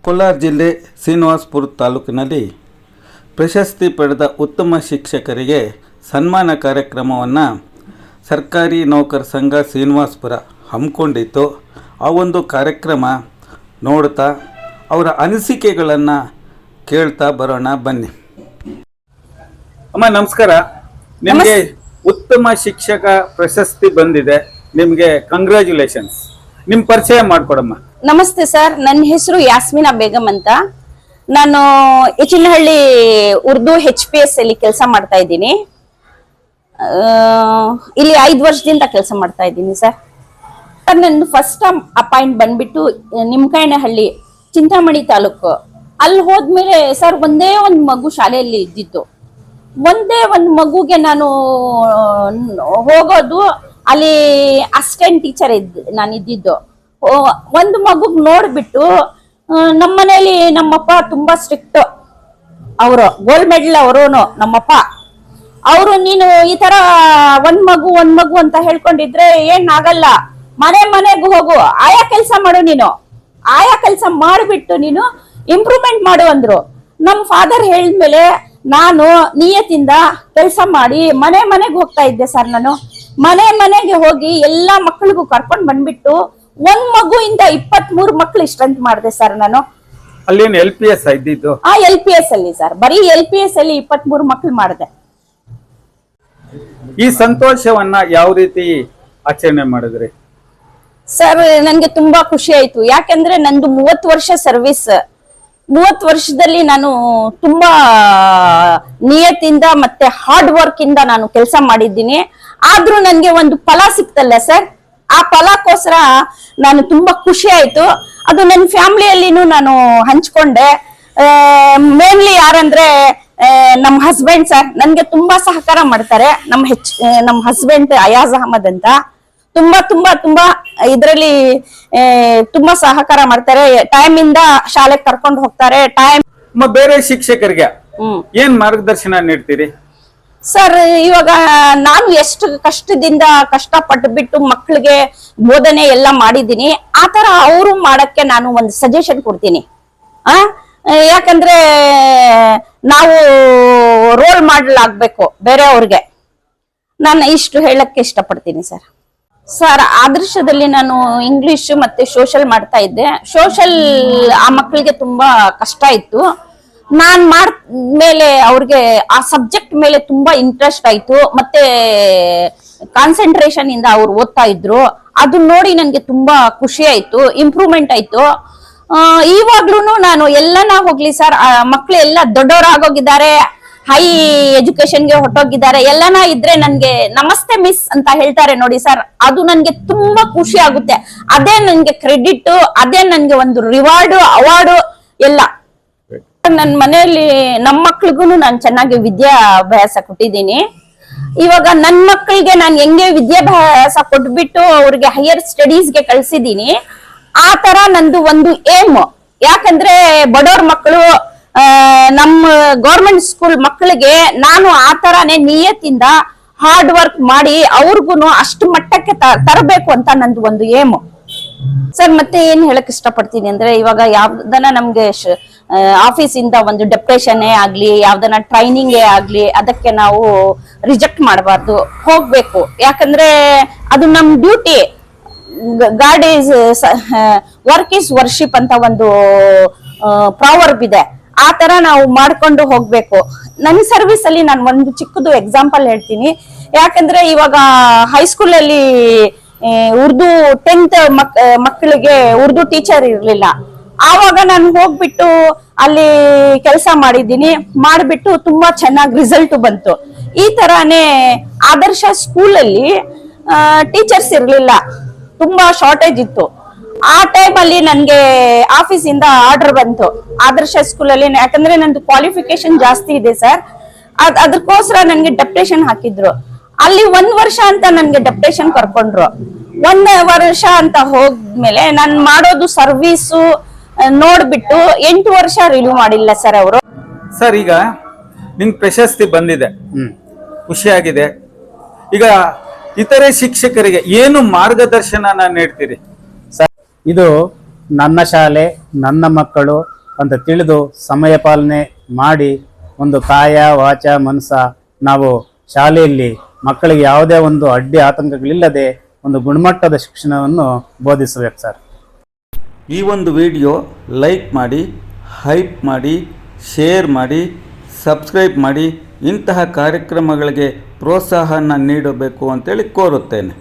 ಕೋಲಾರ ಜಿಲ್ಲೆ ಶ್ರೀನಿವಾಸಪುರ ತಾಲೂಕಿನಲ್ಲಿ ಪ್ರಶಸ್ತಿ ಪಡೆದ ಉತ್ತಮ ಶಿಕ್ಷಕರಿಗೆ ಸನ್ಮಾನ ಕಾರ್ಯಕ್ರಮವನ್ನು ಸರ್ಕಾರಿ ನೌಕರ ಸಂಘ ಶ್ರೀನಿವಾಸಪುರ ಹಮ್ಮಿಕೊಂಡಿತ್ತು. ಆ ಒಂದು ಕಾರ್ಯಕ್ರಮ ನೋಡ್ತಾ ಅವರ ಅನಿಸಿಕೆಗಳನ್ನು ಕೇಳ್ತಾ ಬರೋಣ ಬನ್ನಿ. ಅಮ್ಮ ನಮಸ್ಕಾರ. ನಿಮಗೆ ಉತ್ತಮ ಶಿಕ್ಷಕ ಪ್ರಶಸ್ತಿ ಬಂದಿದೆ, ನಿಮಗೆ ಕಂಗ್ರ್ಯಾಚುಲೇಷನ್ಸ್. ನಿಮ್ಮ ಪರಿಚಯ ಮಾಡಿಕೊಡಮ್ಮ. ನಮಸ್ತೆ ಸರ್, ನನ್ನ ಹೆಸರು ಯಾಸ್ಮಿನಾ ಬೇಗಂ ಅಂತ. ನಾನು ಎಚಿನಹಳ್ಳಿ ಉರ್ದು HPS ಅಲ್ಲಿ ಕೆಲಸ ಮಾಡ್ತಾ ಇದ್ದೀನಿ. ಇಲ್ಲಿ 5 ವರ್ಷದಿಂದ ಕೆಲಸ ಮಾಡ್ತಾ ಇದ್ದೀನಿ ಸರ್. ನಂದು ಫಸ್ಟ್ ಅಪಾಯಿಂಟ್ ಬಂದ್ಬಿಟ್ಟು ನಿಮ್ಕಾಯನಹಳ್ಳಿ ಚಿಂತಾಮಣಿ ತಾಲೂಕು. ಅಲ್ಲಿ ಹೋದ್ಮೇಲೆ ಸರ್ ಒಂದೇ ಒಂದು ಮಗು ಶಾಲೆಯಲ್ಲಿ ಇದ್ದಿತ್ತು. ಒಂದೇ ಒಂದು ಮಗುಗೆ ನಾನು ಹೋಗೋದು, ಅಲ್ಲಿ ಅಸಿಸ್ಟೆಂಟ್ ಟೀಚರ್ ನಾನು ಇದ್ದಿದ್ದು. ಒಂದು ಮಗುಗ್ ನೋಡ್ಬಿಟ್ಟು ನಮ್ಮನೇಲಿ ನಮ್ಮಪ್ಪ ತುಂಬಾ ಸ್ಟ್ರಿಕ್ಟ್, ಅವರು ಗೋಲ್ಡ್ ಮೆಡಲ್ ಅವರುನು ನಮ್ಮಪ್ಪ. ಅವರು ನೀನು ಈ ತರ ಒಂದ್ ಮಗು ಅಂತ ಹೇಳ್ಕೊಂಡಿದ್ರೆ ಏನ್ ಆಗಲ್ಲ, ಮನೆಗೂ ಹೋಗು, ಆಯಾ ಕೆಲ್ಸ ಮಾಡು, ನೀನು ಆಯಾ ಕೆಲ್ಸ ಮಾಡ್ಬಿಟ್ಟು ನೀನು ಇಂಪ್ರೂವ್ಮೆಂಟ್ ಮಾಡು ಅಂದ್ರು. ನಮ್ ಫಾದರ್ ಹೇಳಿದ್ಮೇಲೆ ನಾನು ನಿಯತ್ತಿಂದ ಕೆಲಸ ಮಾಡಿ ಮನೆಗೆ ಹೋಗ್ತಾ ಇದ್ದೆ ಸರ್. ನಾನು ಮನೆಗೆ ಹೋಗಿ ಎಲ್ಲಾ ಮಕ್ಕಳಿಗೂ ಕರ್ಕೊಂಡ್ ಬಂದ್ಬಿಟ್ಟು ಒಂದ್ ಮಗುವಿಂದ 23 ಮಕ್ಳು ಸ್ಟ್ರೆಂತ್ ಮಾಡಿದೆ ಸರ್ ನಾನು. ಅಲ್ಲಿ LPS ಇದ್ದಿದ್ದು? LPS ಅಲ್ಲಿ ಸರ್, ಬರೀ LPS ಅಲ್ಲಿ 23 ಮಕ್ಳು ಮಾಡಿದೆ. ಈ ಸಂತೋಷವನ್ನ ಯಾವ ರೀತಿ ಆಚರಣೆ ಮಾಡಿದ್ರಿ ಸರ್? ನನ್ಗೆ ತುಂಬಾ ಖುಷಿ ಆಯ್ತು. ಯಾಕಂದ್ರೆ ನಂದು 30 ವರ್ಷ ಸರ್ವಿಸ್. 30 ವರ್ಷದಲ್ಲಿ ನಾನು ತುಂಬಾ ನಿಯತ್ತಿಂದ ಮತ್ತೆ ಹಾರ್ಡ್ ವರ್ಕ್ ಇಂದ ನಾನು ಕೆಲಸ ಮಾಡಿದ್ದೀನಿ. ಆದ್ರೂ ನನ್ಗೆ ಒಂದು ಫಲ ಸಿಕ್ತಲ್ಲ ಸರ್, ಆ ಫಲಕ್ಕೋಸ್ಕರ ನಾನು ತುಂಬಾ ಖುಷಿ ಆಯ್ತು. ಅದು ನನ್ನ ಫ್ಯಾಮಿಲಿಯಲ್ಲಿನೂ ನಾನು ಹಂಚ್ಕೊಂಡೆ. ಮೇನ್ಲಿ ಯಾರಂದ್ರೆ ನಮ್ಮ ಹಸ್ಬೆಂಡ್ ಸರ್ ನನ್ಗೆ ತುಂಬಾ ಸಹಕಾರ ಮಾಡ್ತಾರೆ. ನಮ್ಮ ಹಸ್ಬೆಂಡ್ ಅಯಾಜ್ ಅಹಮದ್ ಅಂತ ತುಂಬಾ ಇದ್ರಲ್ಲಿ ತುಂಬಾ ಸಹಕಾರ ಮಾಡ್ತಾರೆ. ಟೈಮ್ ಇಂದ ಶಾಲೆಗೆ ಕರ್ಕೊಂಡು ಹೋಗ್ತಾರೆ. ಬೇರೆ ಶಿಕ್ಷಕರಿಗೆ ಏನ್ ಮಾರ್ಗದರ್ಶನ ನೀಡ್ತೀರಿ ಸರ್? ಇವಾಗ ನಾನು ಎಷ್ಟು ಕಷ್ಟಪಟ್ಟು ಬಿಟ್ಟು ಮಕ್ಕಳಿಗೆ ಬೋಧನೆ ಎಲ್ಲ ಮಾಡಿದ್ದೀನಿ, ಆ ತರ ಅವರು ಮಾಡಕ್ಕೆ ನಾನು ಒಂದು ಸಜೆಷನ್ ಕೊಡ್ತೀನಿ. ಯಾಕಂದ್ರೆ ನಾವು ರೋಲ್ ಮಾಡೆಲ್ ಆಗ್ಬೇಕು ಬೇರೆಯವ್ರಿಗೆ. ನಾನು ಇಷ್ಟು ಹೇಳಕ್ಕೆ ಇಷ್ಟಪಡ್ತೀನಿ ಸರ್. ಸರ್ ಆದರ್ಶದಲ್ಲಿ ನಾನು ಇಂಗ್ಲಿಷ್ ಮತ್ತೆ ಸೋಷಲ್ ಮಾಡ್ತಾ ಇದ್ದೆ. ಸೋಷಲ್ ಆ ಮಕ್ಕಳಿಗೆ ತುಂಬಾ ಕಷ್ಟ ಇತ್ತು. ನಾನ್ ಮೇಲೆ ಅವ್ರಿಗೆ ಆ ಸಬ್ಜೆಕ್ಟ್ ಮೇಲೆ ತುಂಬಾ ಇಂಟ್ರೆಸ್ಟ್ ಆಯ್ತು, ಮತ್ತೆ ಕಾನ್ಸಂಟ್ರೇಷನ್ ಇಂದ ಅವ್ರು ಓದ್ತಾ ಇದ್ರು. ಅದು ನೋಡಿ ನನ್ಗೆ ತುಂಬಾ ಖುಷಿ ಆಯ್ತು, ಇಂಪ್ರೂವ್ಮೆಂಟ್ ಆಯ್ತು. ಇವಾಗ್ಲೂ ನಾನು ಎಲ್ಲನ ಹೋಗ್ಲಿ ಸರ್, ಮಕ್ಳು ಎಲ್ಲ ದೊಡ್ಡವರಾಗೋಗಿದ್ದಾರೆ, ಹೈ ಎಜುಕೇಶನ್ಗೆ ಹೊಟ್ಟೋಗಿದ್ದಾರೆ. ಎಲ್ಲನ ಇದ್ರೆ ನನ್ಗೆ ನಮಸ್ತೆ ಮಿಸ್ ಅಂತ ಹೇಳ್ತಾರೆ ನೋಡಿ ಸರ್, ಅದು ನನ್ಗೆ ತುಂಬಾ ಖುಷಿ ಆಗುತ್ತೆ. ಅದೇ ನನ್ಗೆ ಕ್ರೆಡಿಟ್, ಅದೇ ನನ್ಗೆ ಒಂದು ರಿವಾರ್ಡ್, ಅವಾರ್ಡ್ ಎಲ್ಲ. ನನ್ನ ಮನೆಯಲ್ಲಿ ನಮ್ಮ ಮಕ್ಳಿಗೂ ನಾನು ಚೆನ್ನಾಗಿ ವಿದ್ಯಾಭ್ಯಾಸ ಕೊಟ್ಟಿದ್ದೀನಿ. ಇವಾಗ ನನ್ನ ಮಕ್ಕಳಿಗೆ ನಾನು ಹೆಂಗೆ ವಿದ್ಯಾಭ್ಯಾಸ ಕೊಟ್ಬಿಟ್ಟು ಅವ್ರಿಗೆ ಹೈಯರ್ ಸ್ಟಡೀಸ್ಗೆ ಕಳ್ಸಿದೀನಿ, ಆ ತರ ನಂದು ಒಂದು ಏಮ್. ಯಾಕಂದ್ರೆ ಬಡವ್ರ ಮಕ್ಕಳು, ನಮ್ಮ ಗೌರ್ಮೆಂಟ್ ಸ್ಕೂಲ್ ಮಕ್ಕಳಿಗೆ ನಾನು ಆ ತರಾನೇ ನಿಯತ್ತಿಂದ ಹಾರ್ಡ್ ವರ್ಕ್ ಮಾಡಿ ಅವ್ರಿಗೂ ಅಷ್ಟು ಮಟ್ಟಕ್ಕೆ ತರಬೇಕು ಅಂತ ನಂದು ಒಂದು ಏಮ್ ಸರ್. ಮತ್ತೆ ಏನ್ ಹೇಳಕ್ ಇಷ್ಟಪಡ್ತೀನಿ ಅಂದ್ರೆ, ಇವಾಗ ಯಾವ್ದನ ನಮ್ಗೆ ಆಫೀಸ್ ಇಂದ ಒಂದು ಡೆಪ್ಯುಟೇಷನ್ನೇ ಆಗ್ಲಿ, ಯಾವ್ದನ ಟ್ರೈನಿಂಗೇ ಆಗ್ಲಿ, ಅದಕ್ಕೆ ನಾವು ರಿಜೆಕ್ಟ್ ಮಾಡಬಾರ್ದು, ಹೋಗ್ಬೇಕು. ಯಾಕಂದ್ರೆ ಅದು ನಮ್ duty. God is work is worship ಅಂತ ಒಂದು ಪ್ರಾವರ್ಬ್ ಇದೆ. ಆ ತರ ನಾವು ಮಾಡ್ಕೊಂಡು ಹೋಗ್ಬೇಕು. ನನ್ನ ಸರ್ವಿಸ್ ಅಲ್ಲಿ ನಾನು ಒಂದು ಚಿಕ್ಕದು ಎಕ್ಸಾಂಪಲ್ ಹೇಳ್ತೀನಿ. ಯಾಕಂದ್ರೆ ಇವಾಗ ಹೈಸ್ಕೂಲ್ ಅಲ್ಲಿ ಉರ್ದು 10th ಮಕ್ಕಳಿಗೆ ಉರ್ದು ಟೀಚರ್ ಇರ್ಲಿಲ್ಲ. ಆವಾಗ ನಾನು ಹೋಗ್ಬಿಟ್ಟು ಅಲ್ಲಿ ಕೆಲಸ ಮಾಡಿಬಿಟ್ಟು ತುಂಬಾ ಚೆನ್ನಾಗಿ ರಿಸಲ್ಟ್ ಬಂತು. ಈ ತರಾನೇ ಆದರ್ಶ ಸ್ಕೂಲಲ್ಲಿ ಟೀಚರ್ಸ್ ಇರ್ಲಿಲ್ಲ, ತುಂಬಾ ಶಾರ್ಟೇಜ್ ಇತ್ತು. ಆ ಟೈಮ್ ಅಲ್ಲಿ ನನ್ಗೆ ಆಫೀಸ್ ಇಂದ ಆರ್ಡರ್ ಬಂತು ಆದರ್ಶ ಸ್ಕೂಲಲ್ಲಿ. ಯಾಕಂದ್ರೆ ನಂದು ಕ್ವಾಲಿಫಿಕೇಶನ್ ಜಾಸ್ತಿ ಇದೆ ಸರ್, ಅದಕ್ಕೋಸ್ಕರ ನನ್ಗೆ ಡೆಪ್ಯುಟೇಷನ್ ಹಾಕಿದ್ರು. ಅಲ್ಲಿ 1 ವರ್ಷ ಅಂತ ನನ್ಗೆ ಡೆಪ್ಯುಟೇಷನ್ ಕರ್ಕೊಂಡ್ರು. 1 ವರ್ಷ ಅಂತ ಹೋದ್ಮೇಲೆ ನಾನು ಮಾಡೋದು ಸರ್ವೀಸು ನೋಡ್ಬಿಟ್ಟು 8 ವರ್ಷ ರಿನ್ಯೂ ಮಾಡಿಲ್ಲ ಸರ್ ಅವರು. ಸರ್ ಈಗ ನಿಮ್ ಪ್ರಶಸ್ತಿ ಬಂದಿದೆ, ಖುಷಿಯಾಗಿದೆ. ಈಗ ಇತರೆ ಶಿಕ್ಷಕರಿಗೆ ಏನು ಮಾರ್ಗದರ್ಶನ ನೀಡ್ತೀರಿ? ಇದು ನನ್ನ ಶಾಲೆ ನನ್ನ ಮಕ್ಕಳು ಅಂತ ತಿಳಿದು ಸಮಯ ಪಾಲನೆ ಮಾಡಿ ಒಂದು ಕಾಯ ವಾಚ ಮನಸ ನಾವು ಶಾಲೆಯಲ್ಲಿ ಮಕ್ಕಳಿಗೆ ಯಾವುದೇ ಒಂದು ಅಡ್ಡಿ ಆತಂಕಗಳಿಲ್ಲದೆ ಒಂದು ಗುಣಮಟ್ಟದ ಶಿಕ್ಷಣವನ್ನು ಬೋಧಿಸಬೇಕು ಸರ್. ಈ ಒಂದು ವಿಡಿಯೋ ಲೈಕ್ ಮಾಡಿ, ಹೈಪ್ ಮಾಡಿ, ಶೇರ್ ಮಾಡಿ, ಸಬ್ಸ್ಕ್ರೈಬ್ ಮಾಡಿ. ಇಂತಹ ಕಾರ್ಯಕ್ರಮಗಳಿಗೆ ಪ್ರೋತ್ಸಾಹನ ನೀಡಬೇಕು ಅಂತೇಳಿ ಕೋರುತ್ತೇನೆ.